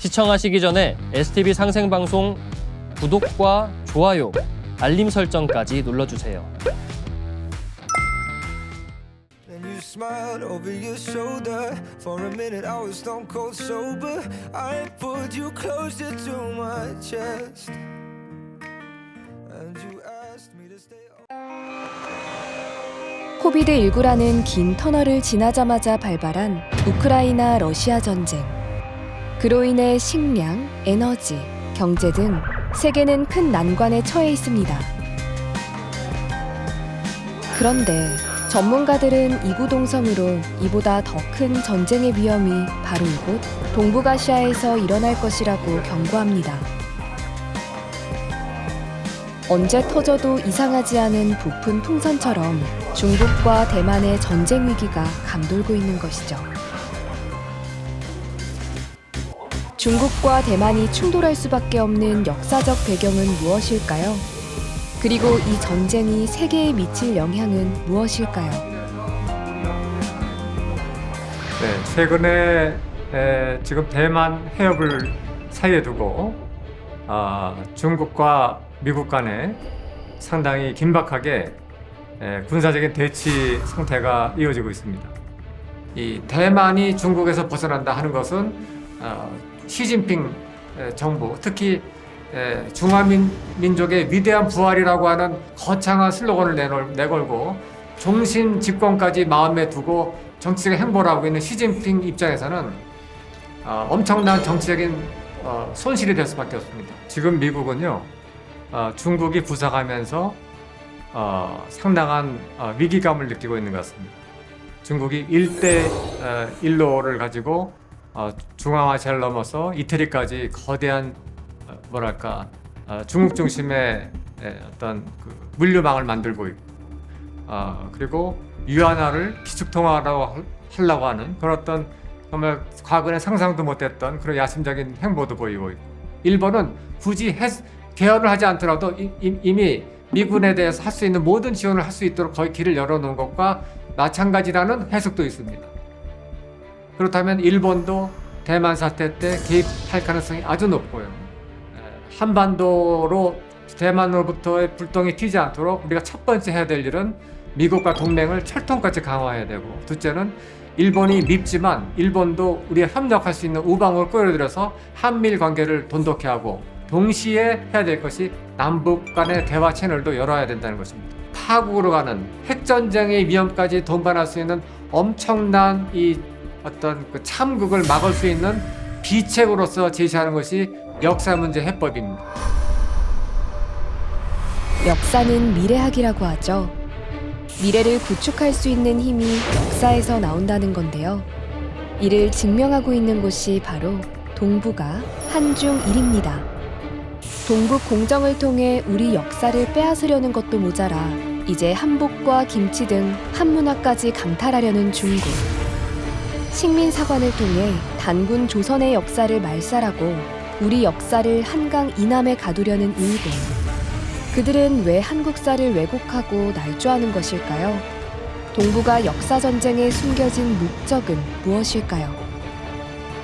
시청하시기 전에 STV 상생방송 구독과 좋아요, 알림 설정까지 눌러주세요. And you smiled over your shoulder. For a minute I was stone cold sober. I pulled you closer to my chest. And you asked me to stay. 코비드19라는 긴 터널을 지나자마자 발발한 우크라이나 러시아 전쟁. 그로 인해 식량, 에너지, 경제 등 세계는 큰 난관에 처해 있습니다. 그런데 전문가들은 이구동성으로 이보다 더 큰 전쟁의 위험이 바로 이곳 동북아시아에서 일어날 것이라고 경고합니다. 언제 터져도 이상하지 않은 부푼 풍선처럼 중국과 대만의 전쟁 위기가 감돌고 있는 것이죠. 중국과 대만이 충돌할 수밖에 없는 역사적 배경은 무엇일까요? 그리고 이 전쟁이 세계에 미칠 영향은 무엇일까요? 네, 최근에 지금 대만 해협을 사이에 두고 중국과 미국 간에 상당히 긴박하게 군사적인 대치 상태가 이어지고 있습니다. 이 대만이 중국에서 벗어난다 하는 것은 시진핑 정부, 특히 중화민족의 위대한 부활이라고 하는 거창한 슬로건을 내걸고 종신 집권까지 마음에 두고 정치적 행보를 하고 있는 시진핑 입장에서는 엄청난 정치적인 손실이 될 수밖에 없습니다. 지금 미국은요, 중국이 부상하면서 상당한 위기감을 느끼고 있는 것 같습니다. 중국이 1대1로를 가지고 중앙아시아를 넘어서 이태리까지 거대한 중국 중심의 어떤 그 물류망을 만들고 있고, 그리고 위안화를 기축통화라고 하려고 하는 그런 어떤 정말 과거에 상상도 못했던 그런 야심적인 행보도 보이고 있고, 일본은 굳이 개헌을 하지 않더라도 이미 미군에 대해서 할 수 있는 모든 지원을 할 수 있도록 거의 길을 열어놓은 것과 마찬가지라는 해석도 있습니다. 그렇다면 일본도 대만 사태 때 개입할 가능성이 아주 높고요. 한반도로 대만으로부터의 불똥이 튀지 않도록 우리가 첫 번째 해야 될 일은 미국과 동맹을 철통까지 강화해야 되고, 둘째는 일본이 밉지만 일본도 우리가 협력할 수 있는 우방으로 끌어들여서 한미일 관계를 돈독히 하고, 동시에 해야 될 것이 남북 간의 대화 채널도 열어야 된다는 것입니다. 파국으로 가는 핵전쟁의 위험까지 동반할 수 있는 엄청난 이 어떤 그 참극을 막을 수 있는 비책으로서 제시하는 것이 역사 문제 해법입니다. 역사는 미래학이라고 하죠. 미래를 구축할 수 있는 힘이 역사에서 나온다는 건데요. 이를 증명하고 있는 곳이 바로 동북아 한중일입니다. 동북 공정을 통해 우리 역사를 빼앗으려는 것도 모자라 이제 한복과 김치 등 한문화까지 강탈하려는 중국. 식민사관을 통해 단군 조선의 역사를 말살하고 우리 역사를 한강 이남에 가두려는 일본. 그들은 왜 한국사를 왜곡하고 날조하는 것일까요? 동북아 역사전쟁에 숨겨진 목적은 무엇일까요?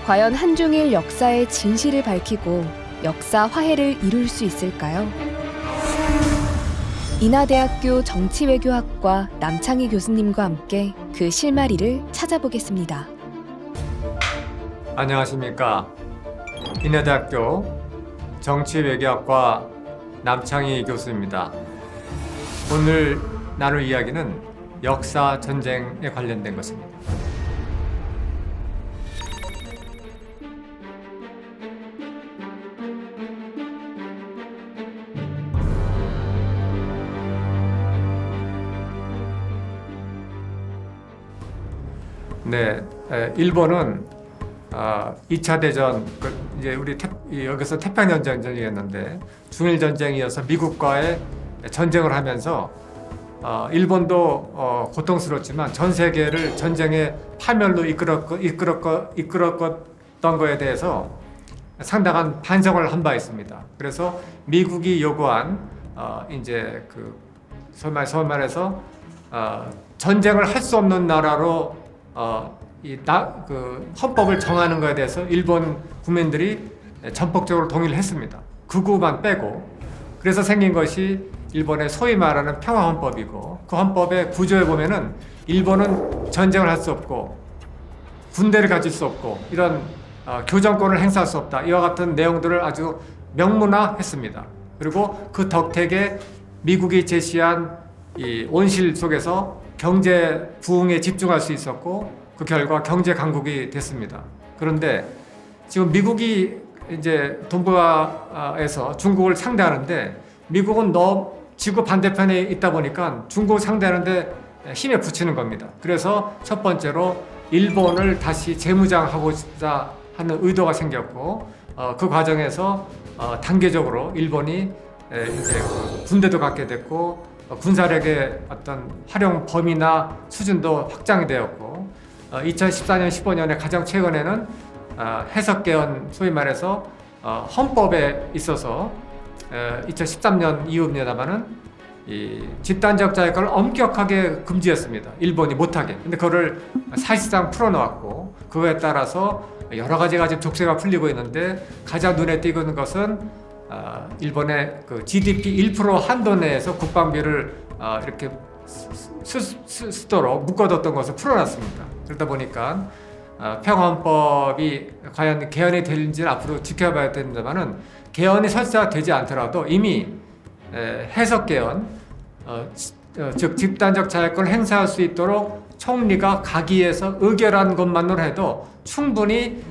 과연 한중일 역사의 진실을 밝히고 역사 화해를 이룰 수 있을까요? 인하대학교 정치외교학과 남창희 교수님과 함께 그 실마리를 찾아보겠습니다. 안녕하십니까. 인하대학교 정치외교학과 남창희 교수입니다. 오늘 나눌 이야기는 역사 전쟁에 관련된 것입니다. 네, 일본은 2차 대전, 이제 우리 여기서 태평양 전쟁이었는데 중일 전쟁이어서 미국과의 전쟁을 하면서 일본도 고통스럽지만 전 세계를 전쟁의 파멸로 이끌었던 거에 대해서 상당한 반성을 한 바 있습니다. 그래서 미국이 요구한 이제 그 소위 말해서 전쟁을 할 수 없는 나라로 그 헌법을 정하는 것에 대해서 일본 국민들이 전폭적으로 동의를 했습니다. 극우만 빼고. 그래서 생긴 것이 일본의 소위 말하는 평화헌법이고, 그 헌법의 구조에 보면은 일본은 전쟁을 할 수 없고 군대를 가질 수 없고 이런 교정권을 행사할 수 없다, 이와 같은 내용들을 아주 명문화했습니다. 그리고 그 덕택에 미국이 제시한 이 온실 속에서 경제 부흥에 집중할 수 있었고, 그 결과 경제 강국이 됐습니다. 그런데 지금 미국이 이제 동북아에서 중국을 상대하는데, 미국은 지구 반대편에 있다 보니까 중국을 상대하는데 힘에 부치는 겁니다. 그래서 첫 번째로 일본을 다시 재무장하고자 하는 의도가 생겼고, 그 과정에서 단계적으로 일본이 이제 군대도 갖게 됐고, 군사력의 어떤 활용 범위나 수준도 확장이 되었고, 2014년, 15년에 가장 최근에는 해석개헌, 소위 말해서 헌법에 있어서 2013년 이후입니다만은 이 집단적 자유권을 엄격하게 금지했습니다. 일본이 못하게. 근데 그거를 사실상 풀어놓았고, 그거에 따라서 여러 가지가 지금 족쇄가 풀리고 있는데, 가장 눈에 띄는 것은 일본의 그 GDP 1% 한도 내에서 국방비를 이렇게 쓰도록 묶어뒀던 것을 풀어놨습니다. 그러다 보니까 평화헌법이 과연 개헌이 될지는 앞으로 지켜봐야 됩니다만은, 개헌이 설사가 되지 않더라도 이미 해석개헌, 즉 집단적 자율권을 행사할 수 있도록 총리가 가기에서 의결한 것만으로 해도 충분히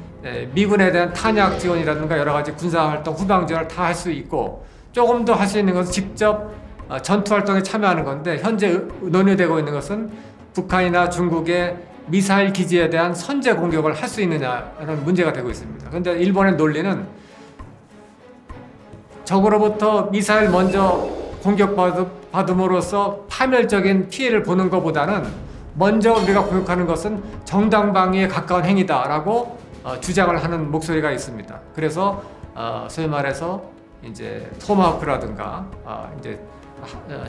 미군에 대한 탄약 지원이라든가 여러 가지 군사활동, 후방지원을 다 할 수 있고, 조금 더 할 수 있는 것은 직접 전투활동에 참여하는 건데, 현재 논의되고 있는 것은 북한이나 중국의 미사일 기지에 대한 선제 공격을 할 수 있느냐라는 문제가 되고 있습니다. 그런데 일본의 논리는 적으로부터 미사일 먼저 공격받음으로써 파멸적인 피해를 보는 것보다는 먼저 우리가 공격하는 것은 정당방위에 가까운 행위다라고 주장을 하는 목소리가 있습니다. 그래서 소위 말해서 이제 토마호크라든가 이제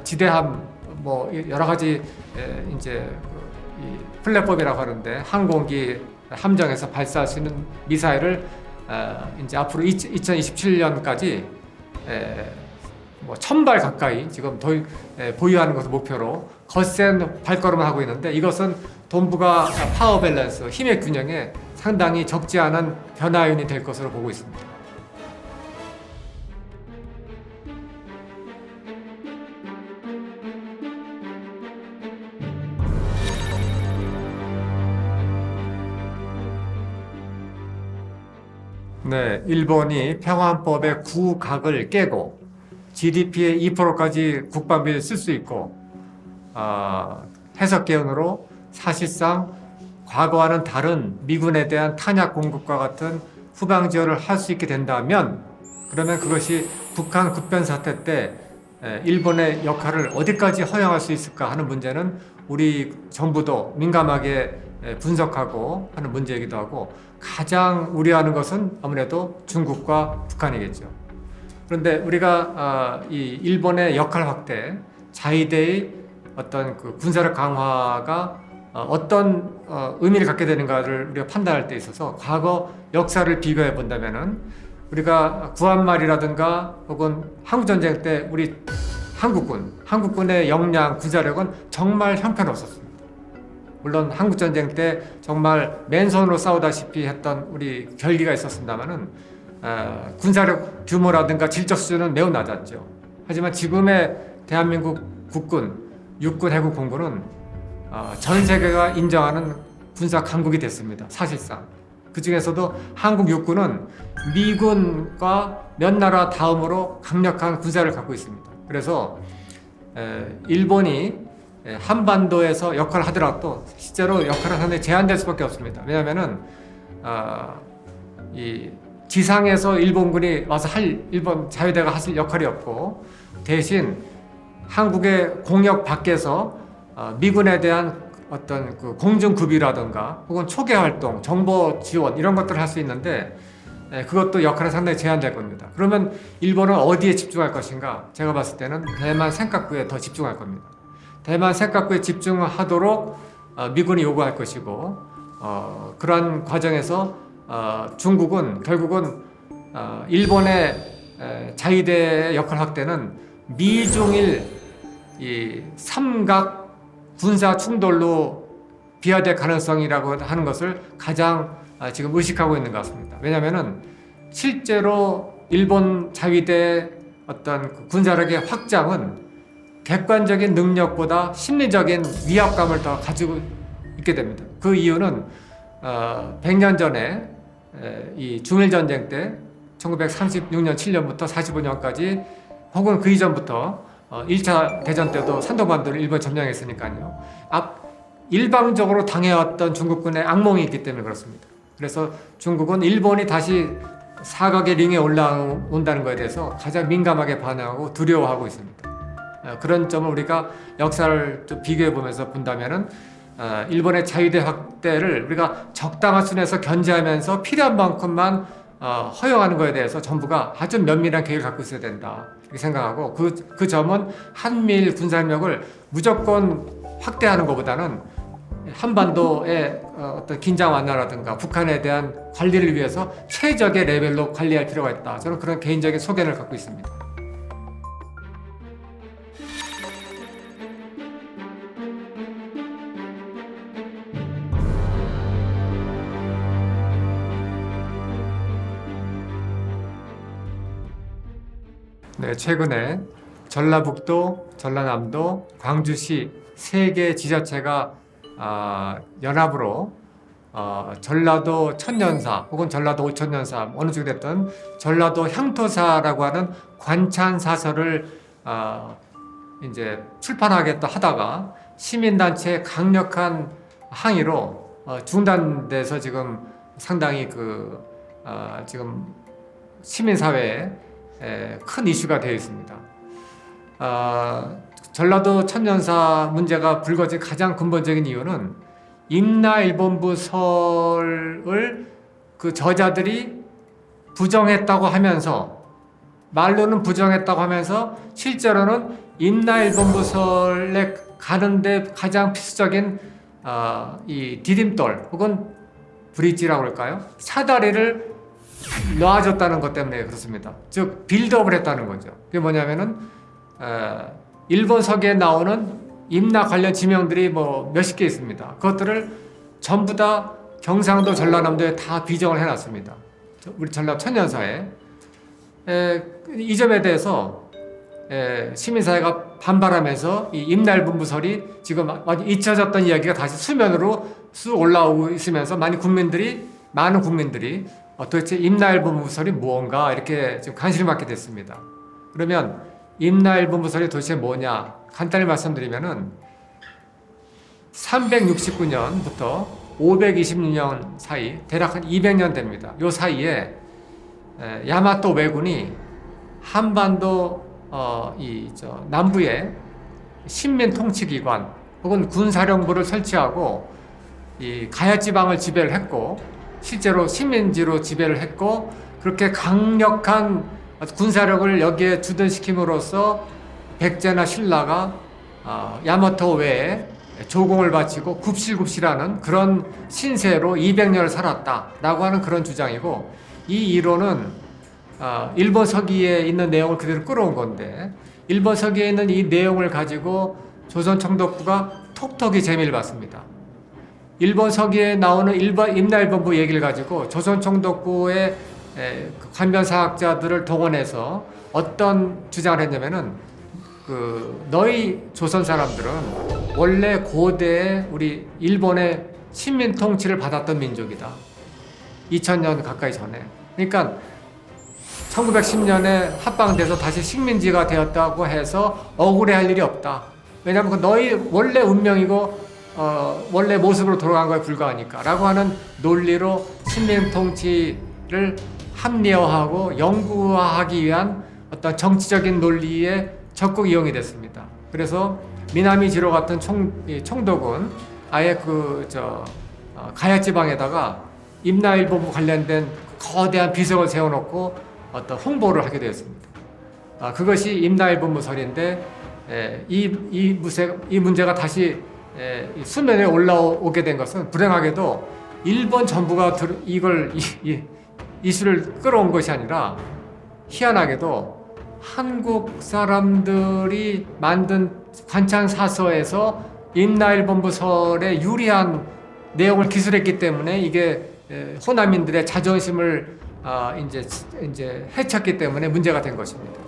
지대함, 뭐 여러 가지 이제 이 플랫폼이라고 하는데, 항공기 함정에서 발사할 수 있는 미사일을 이제 앞으로 2027년까지 뭐 1000발 가까이 지금 보유하는 것을 목표로 거센 발걸음을 하고 있는데, 이것은 동북아 파워 밸런스, 힘의 균형에 상당히 적지 않은 변화 요인이 될 것으로 보고 있습니다. 네, 일본이 평화헌법의 구각을 깨고 GDP의 2%까지 국방비를 쓸 수 있고, 해석개헌으로 사실상 과거와는 다른 미군에 대한 탄약 공급과 같은 후방 지원을 할 수 있게 된다면, 그러면 그것이 북한 급변 사태 때 일본의 역할을 어디까지 허용할 수 있을까 하는 문제는 우리 정부도 민감하게 분석하고 하는 문제이기도 하고, 가장 우려하는 것은 아무래도 중국과 북한이겠죠. 그런데 우리가 이 일본의 역할 확대, 자위대의 어떤 그 군사력 강화가 어떤 의미를 갖게 되는가를 우리가 판단할 때 있어서 과거 역사를 비교해 본다면은, 우리가 구한말이라든가 혹은 한국전쟁 때 우리 한국군의 역량, 군사력은 정말 형편없었습니다. 물론 한국전쟁 때 정말 맨손으로 싸우다시피 했던 우리 결기가 있었습니다만은, 군사력 규모라든가 질적 수준은 매우 낮았죠. 하지만 지금의 대한민국 국군, 육군, 해군, 공군은 전 세계가 인정하는 군사 강국이 됐습니다. 사실상. 그 중에서도 한국 육군은 미군과 몇 나라 다음으로 강력한 군사를 갖고 있습니다. 그래서 일본이 한반도에서 역할을 하더라도 실제로 역할은 상당히 제한될 수밖에 없습니다. 왜냐하면은 이 지상에서 일본군이 와서 일본 자위대가 할 역할이 없고, 대신 한국의 공역 밖에서 미군에 대한 어떤 그 공중급유라든가 혹은 초계 활동, 정보 지원 이런 것들을 할 수 있는데, 그것도 역할은 상당히 제한될 겁니다. 그러면 일본은 어디에 집중할 것인가? 제가 봤을 때는 대만 센카쿠에 더 집중할 겁니다. 대만 센카쿠에 집중하도록 미군이 요구할 것이고, 그러한 과정에서 중국은 결국은 일본의 자위대 역할 확대는 미중일 이 삼각 군사 충돌로 비화될 가능성이라고 하는 것을 가장 지금 의식하고 있는 것 같습니다. 왜냐하면은 실제로 일본 자위대 어떤 그 군사력의 확장은 객관적인 능력보다 심리적인 위압감을 더 가지고 있게 됩니다. 그 이유는 100년 전에 이 중일 전쟁 때 1936년 7년부터 45년까지 혹은 그 이전부터 1차 대전 때도 산도반도를 일본이 점령했으니까요. 일방적으로 당해왔던 중국군의 악몽이 있기 때문에 그렇습니다. 그래서 중국은 일본이 다시 사각의 링에 올라온다는 것에 대해서 가장 민감하게 반응하고 두려워하고 있습니다. 그런 점을 우리가 역사를 좀 비교해 보면서 본다면은 일본의 자위대 확대를 우리가 적당한 수준에서 견제하면서 필요한 만큼만 허용하는 것에 대해서 정부가 아주 면밀한 계획을 갖고 있어야 된다 이렇게 생각하고 그 점은 한미일 군사협력을 무조건 확대하는 것보다는 한반도의 어떤 긴장 완화라든가 북한에 대한 관리를 위해서 최적의 레벨로 관리할 필요가 있다. 저는 그런 개인적인 소견을 갖고 있습니다. 네, 최근에 전라북도, 전라남도, 광주시 세 개 지자체가 연합으로 전라도 천년사 혹은 전라도 오천년사 어느 쪽이 됐든 전라도 향토사라고 하는 관찬 사설을 이제 출판하겠다 하다가 시민단체의 강력한 항의로 중단돼서 지금 상당히 지금 시민사회에 큰 이슈가 되어 있습니다. 전라도 천년사 문제가 불거진 가장 근본적인 이유는 임나일본부설을 그 저자들이 부정했다고 하면서 말로는 부정했다고 하면서 실제로는 임나일본부설에 가는데 가장 필수적인 이 디딤돌 혹은 브릿지라고 할까요? 사다리를 놔줬다는 것 때문에 그렇습니다. 즉 빌드업을 했다는 거죠. 그게 뭐냐면은 일본 서기에 나오는 임나 관련 지명들이 뭐 몇십 개 있습니다. 그것들을 전부 다 경상도 전라남도에 다 비정을 해놨습니다. 우리 전라도 천년사에 이 점에 대해서 시민사회가 반발하면서 이 임나일본부설이 지금 잊혀졌던 이야기가 다시 수면으로 쑥 올라오고 있으면서 많은 국민들이 도대체 임나일본부설이 무언가 이렇게 지금 관심을 갖게 됐습니다. 그러면 임나일본부설이 도대체 뭐냐? 간단히 말씀드리면은 369년부터 526년 사이 대략 한 200년 됩니다. 요 사이에 야마토 왜군이 한반도 남부에 신민 통치기관 혹은 군사령부를 설치하고 이 가야 지방을 지배를 했고 실제로 식민지로 지배를 했고 그렇게 강력한 군사력을 여기에 주둔시킴으로써 백제나 신라가 야마토 외에 조공을 바치고 굽실굽실하는 그런 신세로 200년을 살았다라고 하는 그런 주장이고 이 이론은 일본 서기에 있는 내용을 그대로 끌어온 건데 일본 서기에 있는 이 내용을 가지고 조선 총독부가 톡톡이 재미를 봤습니다. 일본 서기에 나오는 임나일본부 얘기를 가지고 조선 총독부의 관변사학자들을 동원해서 어떤 주장을 했냐면은 너희 조선 사람들은 원래 고대에 우리 일본의 식민 통치를 받았던 민족이다. 2000년 가까이 전에. 그러니까 1910년에 합방돼서 다시 식민지가 되었다고 해서 억울해할 일이 없다. 왜냐하면 너희 원래 운명이고 원래 모습으로 돌아간 거에 불과하니까 라고 하는 논리로 식민 통치를 합리화하고 영구화하기 위한 어떤 정치적인 논리에 적극 이용이 됐습니다. 그래서 미나미지로 같은 총독은 아예 가야 지방에다가 임나일본부 관련된 거대한 비석을 세워놓고 어떤 홍보를 하게 되었습니다. 그것이 임나일본부설인데 이 문제가 다시 수면에 올라오게 된 것은 불행하게도 일본 정부가 이걸 이슈를 끌어온 것이 아니라 희한하게도 한국 사람들이 만든 관창사서에서 임나일본부설에 유리한 내용을 기술했기 때문에 이게 호남인들의 자존심을 이제 해쳤기 때문에 문제가 된 것입니다.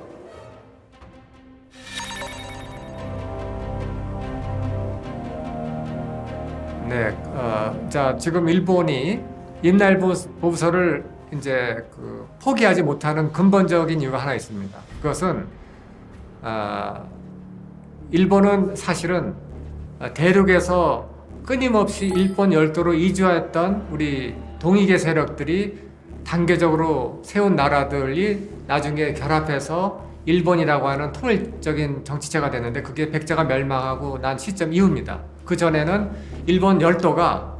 네, 자 지금 일본이 임나일본보부설을 이제 포기하지 못하는 근본적인 이유가 하나 있습니다. 그것은 일본은 사실은 대륙에서 끊임없이 일본 열도로 이주했던 우리 동이계 세력들이 단계적으로 세운 나라들이 나중에 결합해서 일본이라고 하는 통일적인 정치체가 됐는데 그게 백제가 멸망하고 난 시점 이후입니다. 그 전에는 일본 열도가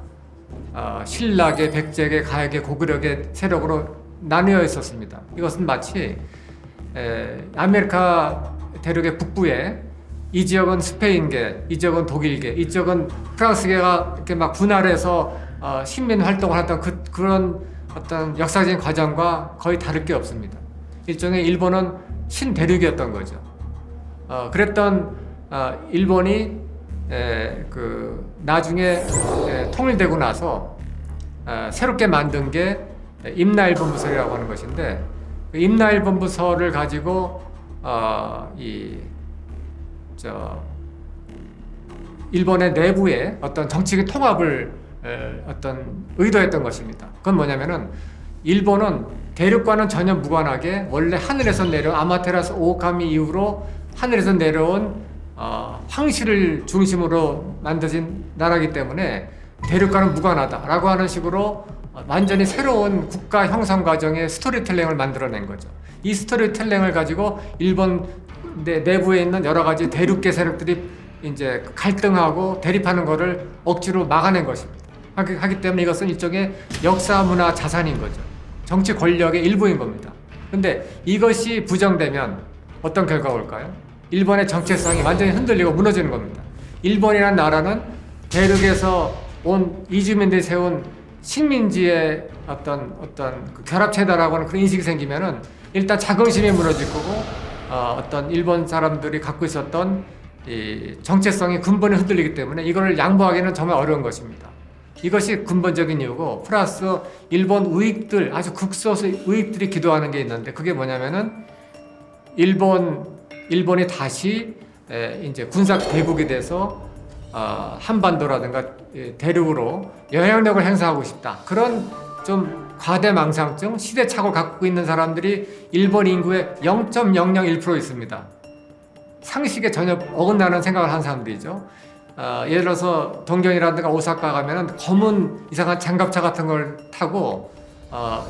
신라계, 백제계, 가야계, 고구려계 세력으로 나뉘어 있었습니다. 이것은 마치 아메리카 대륙의 북부에 이 지역은 스페인계, 이 지역은 독일계, 이 지역은 프랑스계가 이렇게 막 분할해서 식민 활동을 했던 그런 어떤 역사적인 과정과 거의 다를 게 없습니다. 일종의 일본은 신대륙이었던 거죠. 그랬던 일본이 나중에 통일되고 나서 새롭게 만든 게 임나일본부설이라고 하는 것인데 그 임나일본부설을 가지고 일본의 내부의 어떤 정치적 통합을 어떤 의도했던 것입니다. 그건 뭐냐면은 일본은 대륙과는 전혀 무관하게 원래 하늘에서 내려온 아마테라스 오오카미 이후로 하늘에서 내려온 황실을 중심으로 만들어진 나라이기 때문에 대륙과는 무관하다라고 하는 식으로 완전히 새로운 국가 형성 과정의 스토리텔링을 만들어낸 거죠. 이 스토리텔링을 가지고 일본 내부에 있는 여러 가지 대륙계 세력들이 이제 갈등하고 대립하는 것을 억지로 막아낸 것입니다. 하기 때문에 이것은 일종의 역사 문화 자산인 거죠. 정치 권력의 일부인 겁니다. 근데 이것이 부정되면 어떤 결과가 올까요? 일본의 정체성이 완전히 흔들리고 무너지는 겁니다. 일본이라는 나라는 대륙에서 온 이주민들이 세운 식민지의 어떤 그 결합체다라고 하는 그런 인식이 생기면은 일단 자긍심이 무너질 거고 어떤 일본 사람들이 갖고 있었던 이 정체성이 근본에 흔들리기 때문에 이걸 양보하기는 정말 어려운 것입니다. 이것이 근본적인 이유고 플러스 일본 우익들 아주 극소수 우익들이 기도하는 게 있는데 그게 뭐냐면은 일본이 다시 이제 군사 대국이 돼서 한반도라든가 대륙으로 영향력을 행사하고 싶다. 그런 좀 과대망상증, 시대착오를 갖고 있는 사람들이 일본 인구의 0.001% 있습니다. 상식에 전혀 어긋나는 생각을 하는 사람들이죠. 예를 들어서 동경이라든가 오사카 가면은 검은 이상한 장갑차 같은 걸 타고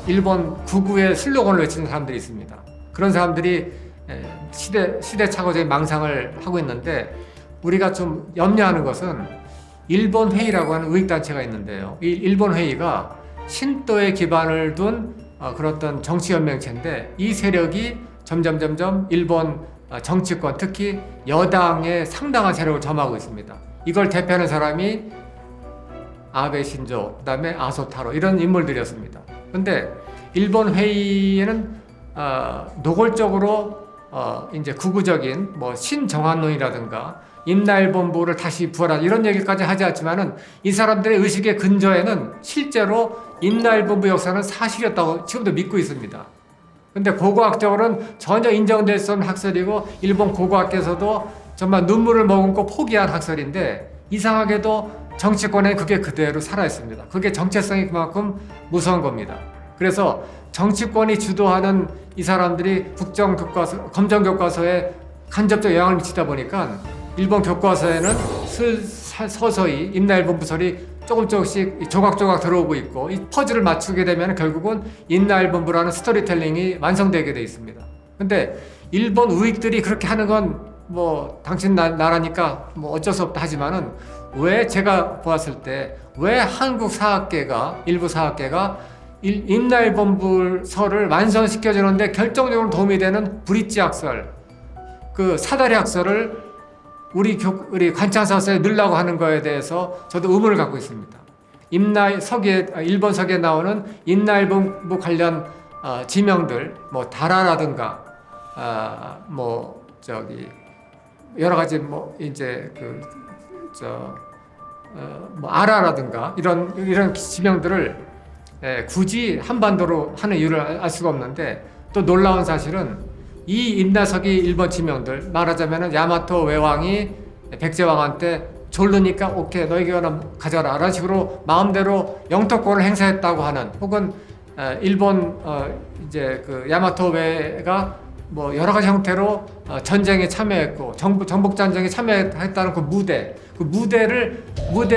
일본 구구의 슬로건을 외치는 사람들이 있습니다. 그런 사람들이 시대착오적인 망상을 하고 있는데 우리가 좀 염려하는 것은 일본 회의라고 하는 우익단체가 있는데요. 이 일본 회의가 신도에 기반을 둔 그런 어떤 정치연맹체인데 이 세력이 점점 일본 정치권 특히 여당의 상당한 세력을 점하고 있습니다. 이걸 대표하는 사람이 아베 신조, 그 다음에 아소타로 이런 인물들이었습니다. 그런데 일본 회의에는 노골적으로 이제 구구적인 뭐 신정한론이라든가 임나일본부를 다시 부활하자 이런 얘기까지 하지 않지만은 이 사람들의 의식의 근저에는 실제로 임나일본부 역사는 사실이었다고 지금도 믿고 있습니다. 근데 고고학적으로는 전혀 인정될 수 없는 학설이고 일본 고고학계에서도 정말 눈물을 머금고 포기한 학설인데 이상하게도 정치권에 그게 그대로 살아있습니다. 그게 정체성이 그만큼 무서운 겁니다. 그래서 정치권이 주도하는 이 사람들이 검정 교과서에 간접적 영향을 미치다 보니까 일본 교과서에는 서서히 임나일본부설이 조금씩 조각조각 들어오고 있고 이 퍼즐을 맞추게 되면 결국은 임나일본부라는 스토리텔링이 완성되게 돼 있습니다. 근데 일본 우익들이 그렇게 하는 건 뭐 당신 나라니까 뭐 어쩔 수 없다 하지만은 왜 제가 보았을 때 왜 한국 사학계가 일부 사학계가 임나일본부설을 완성시켜주는데 결정적으로 도움이 되는 브릿지 학설, 그 사다리 학설을 우리 관창사서에 넣으려고 하는 거에 대해서 저도 의문을 갖고 있습니다. 일본 서기에 나오는 임나일본부 관련 지명들, 뭐 다라라든가 뭐 저기 여러 가지 뭐 이제 뭐 아라라든가 이런 지명들을 굳이 한반도로 하는 이유를 알 수가 없는데, 또 놀라운 사실은 이 임나서기 일본 지명들, 말하자면은 야마토 외왕이 백제왕한테 졸르니까 오케이 너에게 하나 가져라 라는 식으로 마음대로 영토권을 행사했다고 하는, 혹은 일본 이제 그 야마토 외가 뭐 여러 가지 형태로 전쟁에 참여했고 정복 전쟁에 참여했다는 그 무대에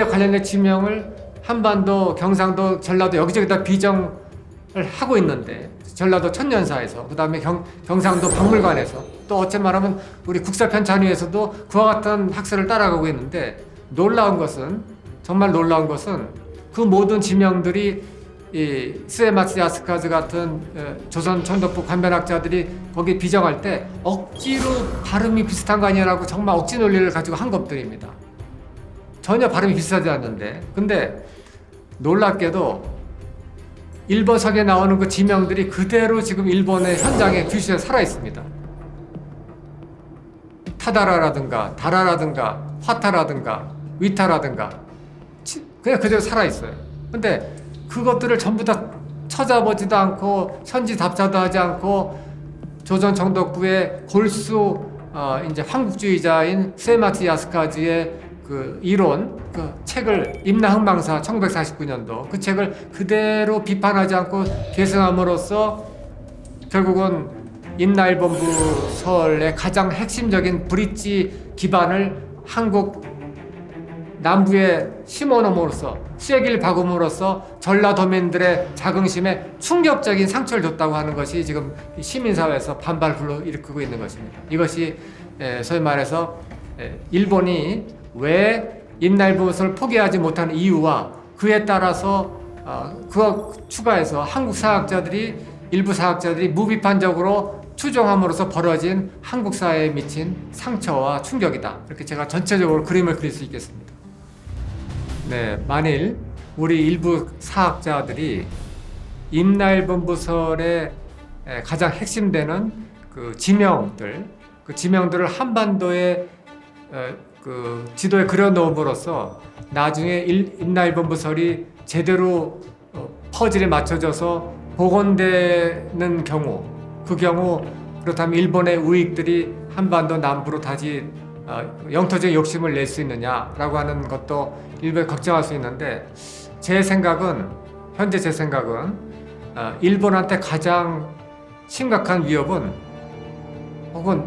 관련된 지명을 한반도, 경상도, 전라도 여기저기다 비정을 하고 있는데, 전라도 천년사에서, 그 다음에 경상도 박물관에서, 또 어째 말하면 우리 국사편찬위에서도 그와 같은 학설을 따라가고 있는데, 정말 놀라운 것은 그 모든 지명들이 이 스에마츠 야스카즈 같은 조선 천덕부 관변학자들이 거기 비정할 때 억지로 발음이 비슷한 거 아니냐라고 정말 억지 논리를 가지고 한 것들입니다. 전혀 발음이 비슷하지 않는데, 근데 놀랍게도 일본 서기에 나오는 그 지명들이 그대로 지금 일본의 현장에 규슈에 살아 있습니다. 타다라라든가 다라라든가 화타라든가 위타라든가 그냥 그대로 살아 있어요. 근데 그것들을 전부 다 찾아보지도 않고 천지답사도 하지 않고 조선 정덕부의 골수 이제 황국주의자인 스에마츠 야스카즈의 그 이론, 그 책을 임나흥망사 1949년도 그 책을 그대로 비판하지 않고 계승함으로써 결국은 임나일본부설의 가장 핵심적인 브릿지 기반을 한국 남부에 심어놓음으로써, 쐐기를 박음으로써 전라도민들의 자긍심에 충격적인 상처를 줬다고 하는 것이 지금 시민사회에서 반발을 불러일으키고 있는 것입니다. 이것이 소위 말해서 일본이 왜 임나일본부설을 포기하지 못하는 이유와 그에 따라서 그와 추가해서 한국 사학자들이, 일부 사학자들이 무비판적으로 추종함으로써 벌어진 한국 사회에 미친 상처와 충격이다. 이렇게 제가 전체적으로 그림을 그릴 수 있겠습니다. 네, 만일 우리 일부 사학자들이 임나일본부설의 가장 핵심되는 그 지명들을 한반도의 그 지도에 그려놓음으로써 나중에 임나일본부설이 제대로 퍼즐에 맞춰져서 복원되는 경우, 그 경우 그렇다면 일본의 우익들이 한반도 남부로 다시 영토적 욕심을 낼 수 있느냐라고 하는 것도 일부에 걱정할 수 있는데, 현재 제 생각은 일본한테 가장 심각한 위협은, 혹은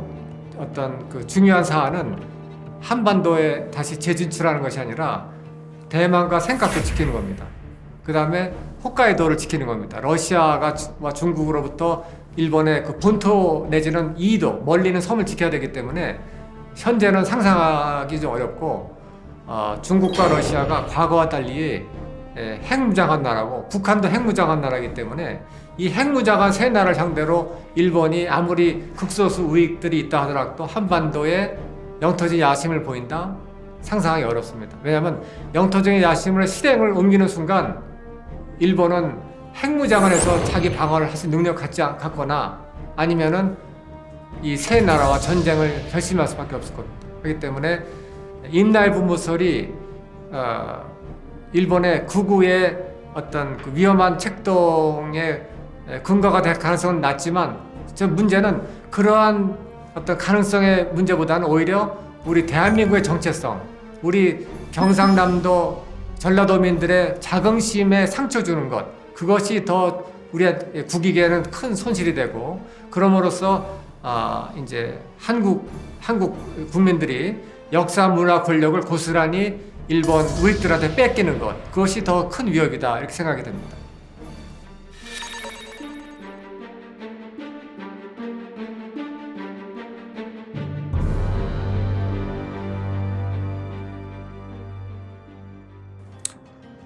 어떤 그 중요한 사안은 한반도에 다시 재진출하는 것이 아니라 대만과 센카쿠 지키는 겁니다. 그 다음에 홋카이도를 지키는 겁니다. 러시아와 중국으로부터 일본의 그 본토 내지는 이도, 멀리 있는 섬을 지켜야 되기 때문에 현재는 상상하기 좀 어렵고, 중국과 러시아가 과거와 달리 핵무장한 나라고, 북한도 핵무장한 나라이기 때문에 이 핵무장한 세 나라를 상대로 일본이 아무리 극소수 우익들이 있다 하더라도 한반도에 영토적 야심을 보인다? 상상하기 어렵습니다. 왜냐하면 영토적인 야심을 실행을 옮기는 순간 일본은 핵무장을 해서 자기 방어를 할 수 있는 능력 갖거나 아니면은 이 세 나라와 전쟁을 결심할 수밖에 없을 겁니다. 그렇기 때문에 임나일본부설이 일본의 극우의 어떤 그 위험한 책동의 근거가 될 가능성은 낮지만, 문제는 그러한 어떤 가능성의 문제보다는 오히려 우리 대한민국의 정체성, 우리 경상남도 전라도민들의 자긍심에 상처 주는 것, 그것이 더 우리 국익에는 큰 손실이 되고, 그럼으로써 이제 한국 국민들이 역사 문화 권력을 고스란히 일본 우익들한테 뺏기는 것, 그것이 더 큰 위협이다, 이렇게 생각이 됩니다.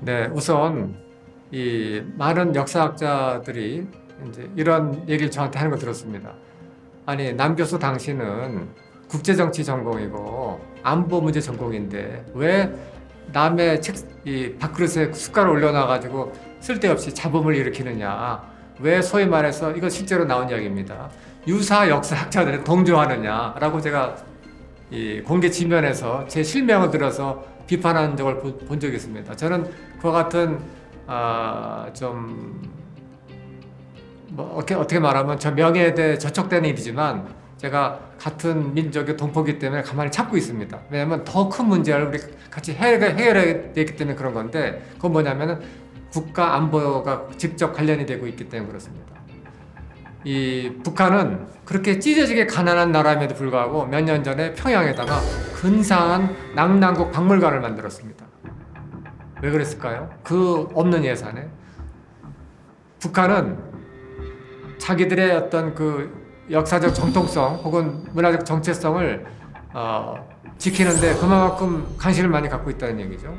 네, 우선 이 많은 역사학자들이 이제 이런 얘기를 저한테 하는 거 들었습니다. 아니, 남 교수 당신은 국제정치 전공이고 안보 문제 전공인데 왜 남의 이 밥그릇에 숟가락을 올려놔가지고 쓸데없이 잡음을 일으키느냐, 왜 소위 말해서 이거 실제로 나온 이야기입니다. 유사 역사학자들은 동조하느냐라고 제가 이 공개 지면에서 제 실명을 들어서 비판한 적을 본 적이 있습니다. 저는 그와 같은 좀 뭐 어떻게 말하면 저 명예에 대해 저촉되는 일이지만 제가 같은 민족의 동포이기 때문에 가만히 참고 있습니다. 왜냐하면 더 큰 문제를 우리 같이 해결해야 되기 때문에 그런 건데, 그건 뭐냐면 국가 안보가 직접 관련이 되고 있기 때문에 그렇습니다. 이 북한은 그렇게 찢어지게 가난한 나라임에도 불구하고 몇 년 전에 평양에다가 근사한 낙랑국 박물관을 만들었습니다. 왜 그랬을까요? 그 없는 예산에. 북한은 자기들의 어떤 그 역사적 정통성 혹은 문화적 정체성을 지키는데 그만큼 관심을 많이 갖고 있다는 얘기죠.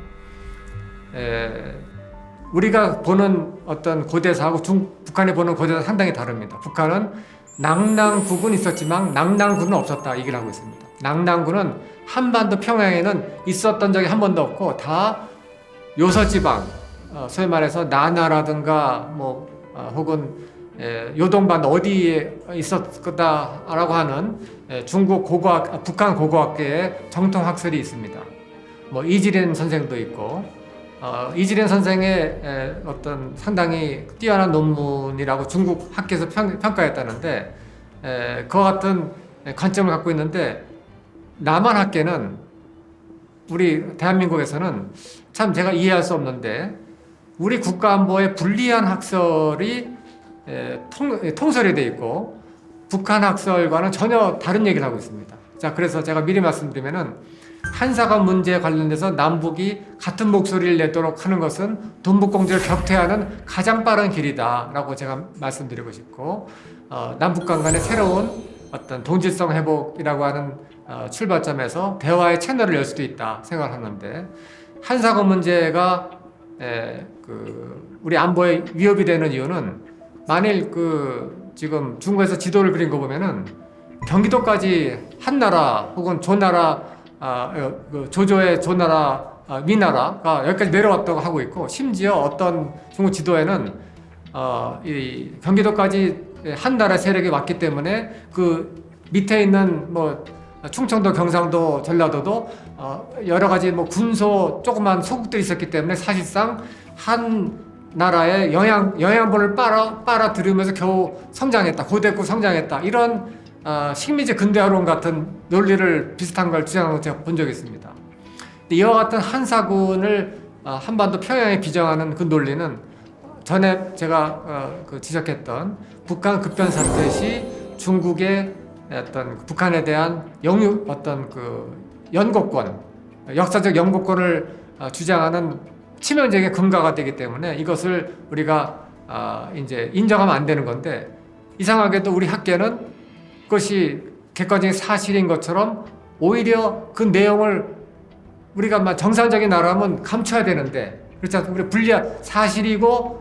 우리가 보는 어떤 고대사하고 북한이 보는 고대사 상당히 다릅니다. 북한은 낙랑국은 있었지만 낙랑군은 없었다 얘기를 하고 있습니다. 낙랑군은 한반도 평양에는 있었던 적이 한 번도 없고 다 요서지방, 소위 말해서 나나라든가 뭐 혹은 요동반 어디에 있었다라고 하는 중국 고고학, 북한 고고학계의 정통 학설이 있습니다. 뭐 이지린 선생도 있고, 이지린 선생의 어떤 상당히 뛰어난 논문이라고 중국 학계에서 평가했다는데, 그와 같은 관점을 갖고 있는데, 남한 학계는 우리 대한민국에서는 참 제가 이해할 수 없는데, 우리 국가안보에 불리한 학설이 통설이 되어 있고 북한 학설과는 전혀 다른 얘기를 하고 있습니다. 자, 그래서 제가 미리 말씀드리면은 한사관 문제에 관련돼서 남북이 같은 목소리를 내도록 하는 것은 동북공조를 격퇴하는 가장 빠른 길이다라고 제가 말씀드리고 싶고, 남북간 간의 새로운 어떤 동질성 회복이라고 하는 출발점에서 대화의 채널을 열 수도 있다 생각하는데, 한사관 문제가 우리 안보에 위협이 되는 이유는 만일 지금 중국에서 지도를 그린 거 보면은 경기도까지 한나라 혹은 조나라, 조조의 조나라, 미나라가 여기까지 내려왔다고 하고 있고, 심지어 어떤 중국 지도에는 이 경기도까지 한나라 세력이 왔기 때문에 그 밑에 있는 뭐 충청도, 경상도, 전라도도 여러 가지 뭐 군소 조그만 소국들이 있었기 때문에 사실상 한 나라의 영양분을 빨아들이면서 겨우 성장했다, 고대국 성장했다, 이런 식민지 근대화론 같은 논리를 비슷한 걸 주장하는 걸 제가 본 적이 있습니다. 이와 같은 한사군을 한반도 평양에 비정하는 그 논리는 전에 제가 지적했던 북한 급변 사태 시 중국의 어떤 북한에 대한 어떤 연고권, 역사적 연고권을 주장하는 치명적인 근거가 되기 때문에 이것을 우리가 이제 인정하면 안 되는 건데, 이상하게도 우리 학계는 그것이 객관적인 사실인 것처럼 오히려 그 내용을 우리가 정상적인 나라면 감춰야 되는데, 그렇지 않습니까? 우리 불리한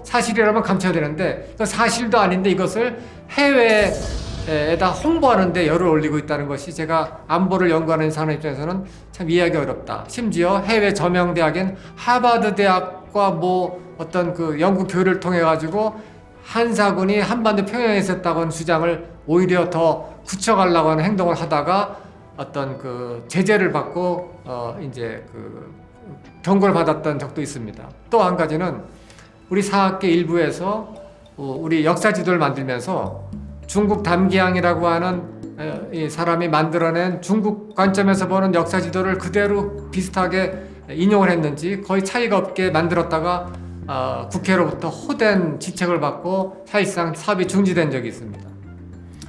사실이라면 감춰야 되는데, 그 사실도 아닌데 이것을 해외에다 홍보하는데 열을 올리고 있다는 것이 제가 안보를 연구하는 사람 입장에서는 참 이해하기 어렵다. 심지어 해외 저명 대학인 하버드 대학과 뭐 어떤 연구 교류를 통해 가지고 한사군이 한반도 평양에 있었다고 하는 주장을 오히려 더 굳혀가려고 하는 행동을 하다가 어떤 제재를 받고 이제 경고를 받았던 적도 있습니다. 또 한 가지는 우리 사학계 일부에서 우리 역사 지도를 만들면서 중국 담기항이라고 하는 이 사람이 만들어낸 중국 관점에서 보는 역사 지도를 그대로 비슷하게 인용을 했는지 거의 차이가 없게 만들었다가 국회로부터 호된 지책을 받고 사실상 사업이 중지된 적이 있습니다.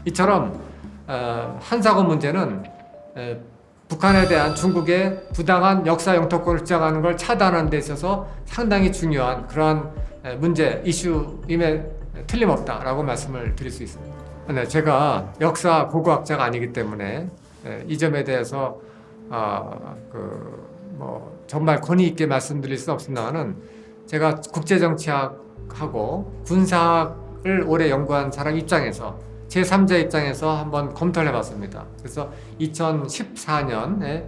이처럼 한사관 문제는 북한에 대한 중국의 부당한 역사 영토권을 주장하는 걸 차단하는 데 있어서 상당히 중요한 그러한 문제, 이슈임에 틀림없다라고 말씀을 드릴 수 있습니다. 네, 제가 역사 고고학자가 아니기 때문에 이 점에 대해서 정말 권위 있게 말씀드릴 수 없습니다만은, 제가 국제정치학하고 군사학을 오래 연구한 사람 입장에서 제3자 입장에서 한번 검토를 해봤습니다. 그래서 2014년에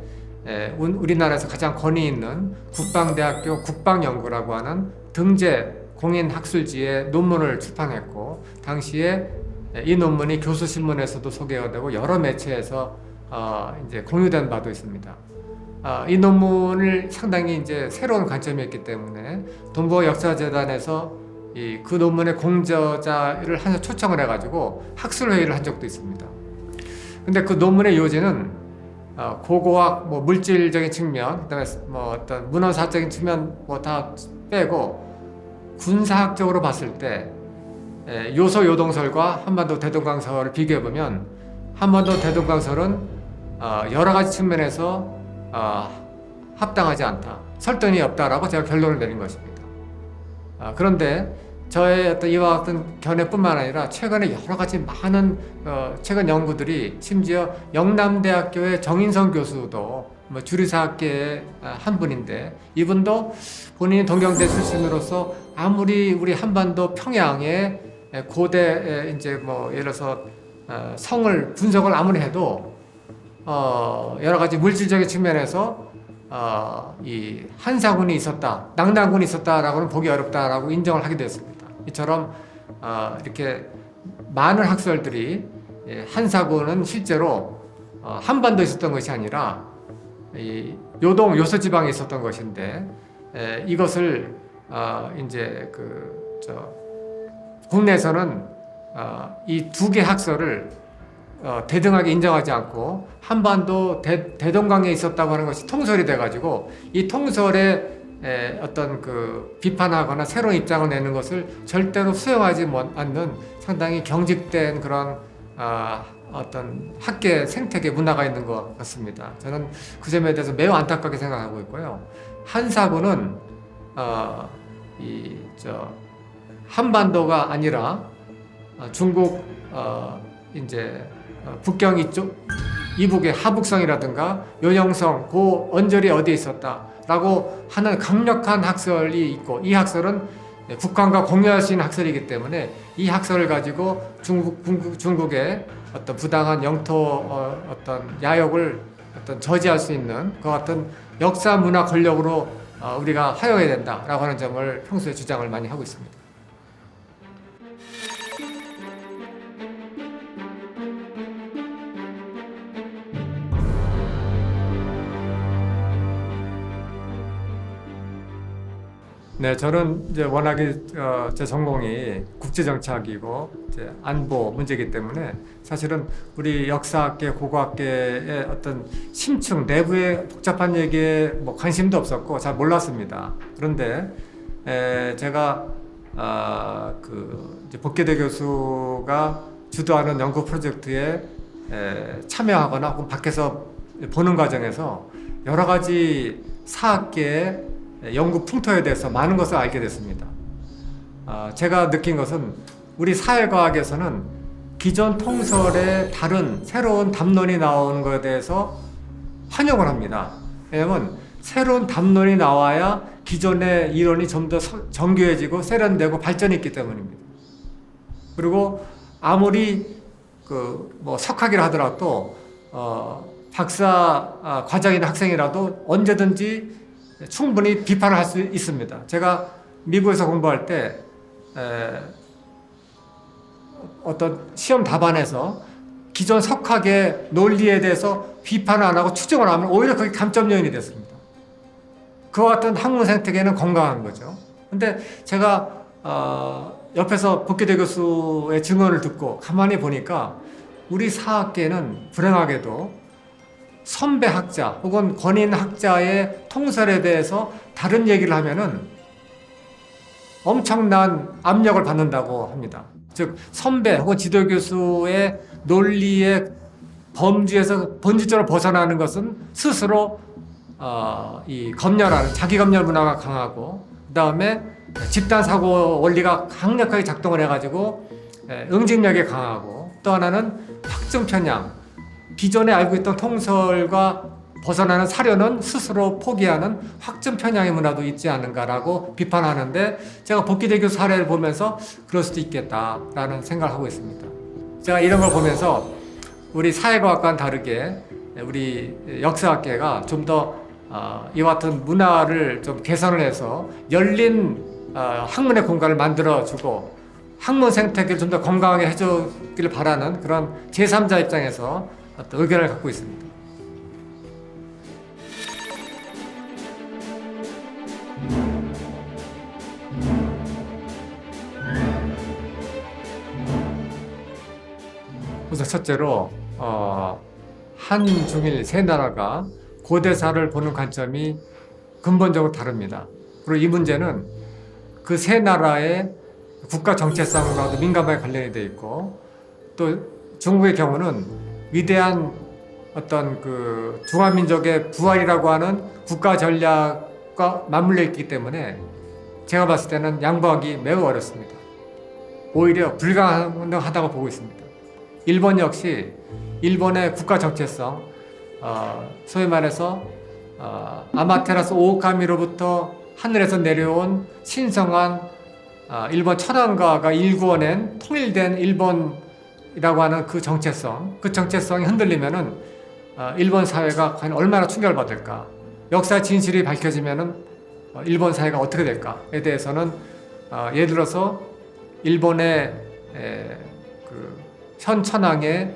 우리나라에서 가장 권위 있는 국방대학교 국방연구라고 하는 등재 공인학술지에 논문을 출판했고, 당시에 이 논문이 교수신문에서도 소개가 되고 여러 매체에서 이제 공유된 바도 있습니다. 이 논문을 상당히 이제 새로운 관점이었기 때문에 동북아 역사재단에서 그 논문의 공저자를 하나 초청을 해가지고 학술회의를 한 적도 있습니다. 근데 그 논문의 요지는 고고학, 뭐 물질적인 측면, 그다음에 뭐 어떤 문헌사적인 측면 뭐 다 빼고 군사학적으로 봤을 때 요소 요동설과 한반도 대동강설을 비교해 보면 한반도 대동강설은 여러 가지 측면에서 합당하지 않다, 설득이 없다라고 제가 결론을 내린 것입니다. 그런데 저의 어떤 이와 같은 견해뿐만 아니라 최근에 여러 가지 많은 최근 연구들이, 심지어 영남대학교의 정인성 교수도 뭐 주리사학계의 한 분인데, 이분도 본인이 동경대 출신으로서 아무리 우리 한반도 평양의 고대 이제 뭐 예를 들어서 성을 분석을 아무리 해도 여러 가지 물질적인 측면에서 이 한사군이 있었다, 낙랑군이 있었다라고는 보기 어렵다라고 인정을 하게 됐습니다. 이처럼 이렇게 많은 학설들이 한사군은 실제로 한반도에 있었던 것이 아니라 이 요동 요소 지방에 있었던 것인데, 이것을 이제 국내에서는 이 두 개 학설을 대등하게 인정하지 않고 한반도 대동강에 있었다고 하는 것이 통설이 돼가지고, 이 통설에 어떤 그 비판하거나 새로운 입장을 내는 것을 절대로 수용하지 않는 상당히 경직된 그런 어떤 학계 생태계 문화가 있는 것 같습니다. 저는 그 점에 대해서 매우 안타깝게 생각하고 있고요. 한사군은 한반도가 아니라 중국 이제 북경 이쪽 이북의 하북성이라든가 요영성, 그 언저리 어디에 있었다라고 하는 강력한 학설이 있고, 이 학설은 북한과 공유할 수 있는 학설이기 때문에 이 학설을 가지고 중국의 어떤 부당한 영토 어떤 야욕을 어떤 저지할 수 있는 그 같은 역사 문화 권력으로 우리가 하여야 된다라고 하는 점을 평소에 주장을 많이 하고 있습니다. 네, 저는 이제 워낙에 제 전공이 국제정치학이고 이제 안보 문제이기 때문에 사실은 우리 역사학계, 고고학계의 어떤 심층 내부의 복잡한 얘기에 뭐 관심도 없었고 잘 몰랐습니다. 그런데 제가 이제 복계대 교수가 주도하는 연구 프로젝트에 참여하거나 혹은 밖에서 보는 과정에서 여러 가지 사학계의 연구 풍토에 대해서 많은 것을 알게 됐습니다. 제가 느낀 것은 우리 사회과학에서는 기존 통설에 다른 새로운 담론이 나오는 것에 대해서 환영을 합니다. 왜냐하면 새로운 담론이 나와야 기존의 이론이 좀 더 정교해지고 세련되고 발전이 있기 때문입니다. 그리고 아무리 뭐 석학이라 하더라도 박사 과정인 학생이라도 언제든지 충분히 비판을 할 수 있습니다. 제가 미국에서 공부할 때 어떤 시험 답안에서 기존 석학의 논리에 대해서 비판을 안 하고 추정을 하면 오히려 그게 감점 요인이 됐습니다. 그와 같은 학문 생태계는 건강한 거죠. 근데 제가 옆에서 복계대 교수의 증언을 듣고 가만히 보니까 우리 사학계는 불행하게도 선배 학자 혹은 권위인 학자의 통설에 대해서 다른 얘기를 하면은 엄청난 압력을 받는다고 합니다. 즉 선배 혹은 지도 교수의 논리의 범주에서 본질적으로 벗어나는 것은 스스로 이 검열하는 자기 검열 문화가 강하고, 그 다음에 집단 사고 원리가 강력하게 작동을 해가지고 응집력이 강하고, 또 하나는 확증 편향, 기존에 알고 있던 통설과 벗어나는 사료는 스스로 포기하는 확증 편향의 문화도 있지 않은가라고 비판하는데, 제가 복기대 교수 사례를 보면서 그럴 수도 있겠다라는 생각을 하고 있습니다. 제가 이런 걸 보면서 우리 사회과학과는 다르게 우리 역사학계가 좀 더 이와 같은 문화를 좀 개선을 해서 열린 학문의 공간을 만들어주고 학문 생태계를 좀 더 건강하게 해주기를 바라는 그런 제3자 입장에서 어떤 의견을 갖고 있습니다. 우선 첫째로 한중일 세 나라가 고대사를 보는 관점이 근본적으로 다릅니다. 그리고 이 문제는 그 세 나라의 국가 정체성과도 민감하게 관련이 되어 있고, 또 중국의 경우는 위대한 어떤 그 중화민족의 부활이라고 하는 국가 전략과 맞물려 있기 때문에 제가 봤을 때는 양보하기 매우 어렵습니다. 오히려 불가능하다고 보고 있습니다. 일본 역시 일본의 국가 정체성, 소위 말해서 아마테라스 오오카미로부터 하늘에서 내려온 신성한 일본 천황가가 일구어낸 통일된 일본이라고 하는 그 정체성이 흔들리면은 일본 사회가 과연 얼마나 충격을 받을까? 역사 진실이 밝혀지면은 일본 사회가 어떻게 될까에 대해서는 예를 들어서 일본의 그 현 천황의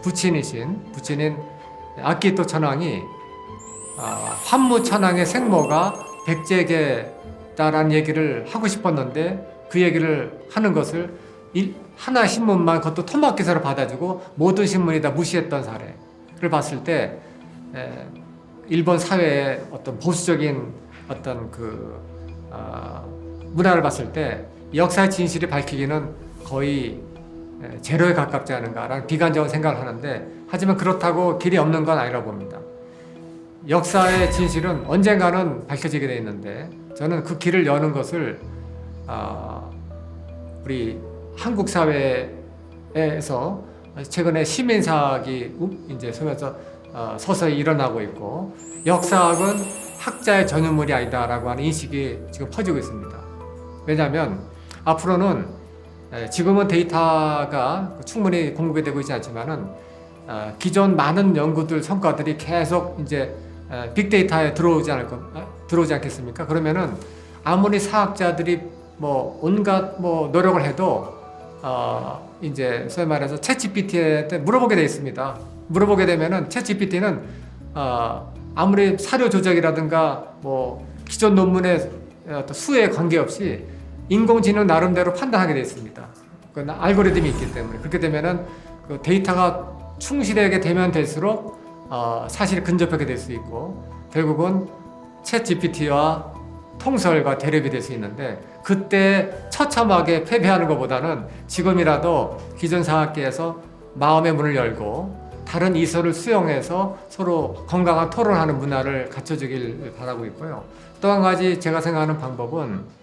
부친인 아키히토 천황이 환무 천황의 생모가 백제계다라는 얘기를 하고 싶었는데 그 얘기를 하는 것을 하나 신문만 그것도 토막 기사로 받아주고 모든 신문이 다 무시했던 사례를 봤을 때 일본 사회의 어떤 보수적인 어떤 그 문화를 봤을 때 역사의 진실이 밝히기는 거의 제로에 가깝지 않은가라는 비관적인 생각을 하는데, 하지만 그렇다고 길이 없는 건 아니라고 봅니다. 역사의 진실은 언젠가는 밝혀지게 돼 있는데, 저는 그 길을 여는 것을 우리 한국 사회에서 최근에 시민사학이 이제 서서히 일어나고 있고, 역사학은 학자의 전유물이 아니다라고 하는 인식이 지금 퍼지고 있습니다. 왜냐하면 앞으로는 지금은 데이터가 충분히 공급이 되고 있지 않지만은 기존 많은 연구들 성과들이 계속 이제 빅데이터에 들어오지 않겠습니까? 그러면은 아무리 사학자들이 뭐 온갖 뭐 노력을 해도 이제 소위 말해서 챗GPT한테 물어보게 돼 있습니다. 물어보게 되면은 챗GPT는 아무리 사료 조작이라든가 뭐 기존 논문의 어떤 수에 관계없이 인공지능 나름대로 판단하게 돼 있습니다. 그 알고리즘이 있기 때문에. 그렇게 되면은 그 데이터가 충실하게 되면 될수록 사실이 근접하게 될 수 있고, 결국은 챗 GPT와 통설과 대립이 될 수 있는데, 그때 처참하게 패배하는 것보다는 지금이라도 기존 사학계에서 마음의 문을 열고 다른 이설을 수용해서 서로 건강한 토론하는 문화를 갖춰주길 바라고 있고요. 또 한 가지 제가 생각하는 방법은,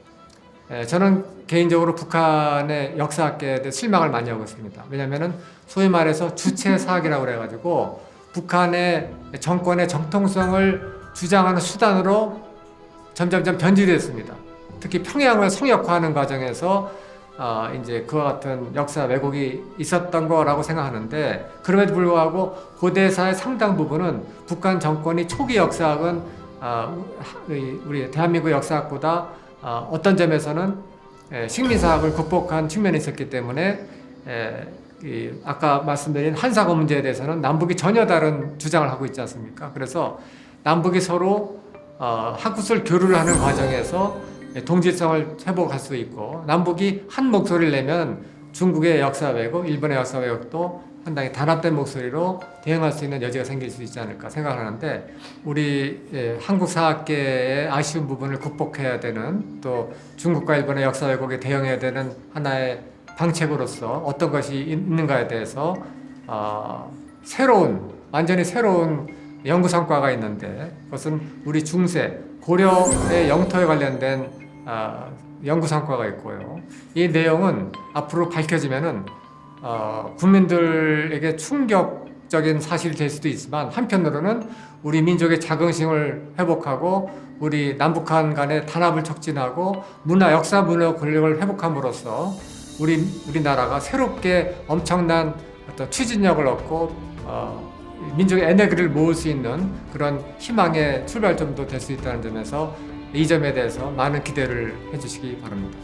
저는 개인적으로 북한의 역사학계에 대해 실망을 많이 하고 있습니다. 왜냐하면 소위 말해서 주체 사학이라고 그래가지고 북한의 정권의 정통성을 주장하는 수단으로 점점점 변질됐습니다. 특히 평양을 성역화하는 과정에서 이제 그와 같은 역사 왜곡이 있었던 거라고 생각하는데, 그럼에도 불구하고 고대사의 상당 부분은 북한 정권이 초기 역사학은 우리 대한민국 역사학보다 어떤 점에서는 식민사학을 극복한 측면이 있었기 때문에 아까 말씀드린 한사고 문제에 대해서는 남북이 전혀 다른 주장을 하고 있지 않습니까? 그래서 남북이 서로 학구술 교류를 하는 과정에서 동질성을 회복할 수 있고, 남북이 한 목소리를 내면 중국의 역사 왜곡, 일본의 역사 왜곡도 상당히 단합된 목소리로 대응할 수 있는 여지가 생길 수 있지 않을까 생각하는데, 우리 한국 사학계의 아쉬운 부분을 극복해야 되는, 또 중국과 일본의 역사 왜곡에 대응해야 되는 하나의 방책으로서 어떤 것이 있는가에 대해서 완전히 새로운 연구 성과가 있는데, 그것은 우리 중세 고려의 영토에 관련된 연구 성과가 있고요. 이 내용은 앞으로 밝혀지면은 국민들에게 충격적인 사실이 될 수도 있지만, 한편으로는 우리 민족의 자긍심을 회복하고 우리 남북한 간의 단합을 촉진하고 역사 문화 권력을 회복함으로써 우리나라가 새롭게 엄청난 어떤 추진력을 얻고 민족의 에너지를 모을 수 있는 그런 희망의 출발점도 될 수 있다는 점에서 이 점에 대해서 많은 기대를 해주시기 바랍니다.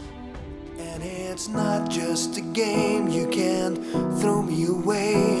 And it's not just a game, you can't throw me away.